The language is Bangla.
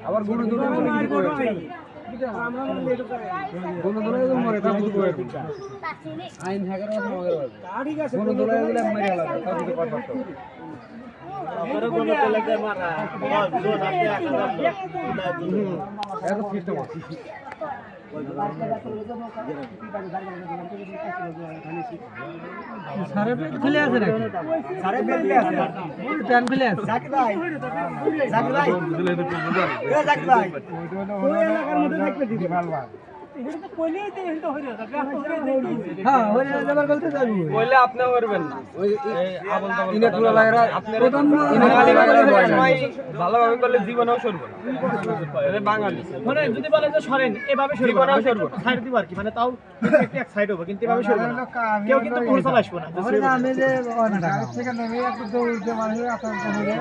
আবার গুণ ধরে গুণ ধরে মরে তা বুঝবো আইন হ্যাকার ঠিক আছে গুণ ধরে গেলে মেরে গেল তাও কিছু কথা তো আবার গুণ লাগে মারা জোন আপনি এত সিস্টেম আছে সারে পেট খুলে আছে নাকি সারে পেট খুলে আছে ওই প্যান খুলে আছে জাকির ভাই এ জাকির ভাই ওই এলাকার মধ্যে দেখতে দিবি ভালো ভাই এটা তো কইলেই তো এটা হইরে যাবে হ্যাঁ হইরে যাবার বলতে যাবি কইলে আপনি করবেন না ওই আবল দাবল ইনে তুলা লাগরা আপনি প্রথম ইনে খালি লাগরা ভালোভাবে করলে জীবনেও সরব না এটা বাঙালি মানে যদি বলে যে সরেন এভাবে সরব না সাইড দিবার কি মানে তাও এক সাইড হবে কিন্তু এভাবে সরব না কেউ কিন্তু পৌঁছাল আসবে না আমি যে থেকে নেমে একটু দৌড়তে মানে আপনার কোনে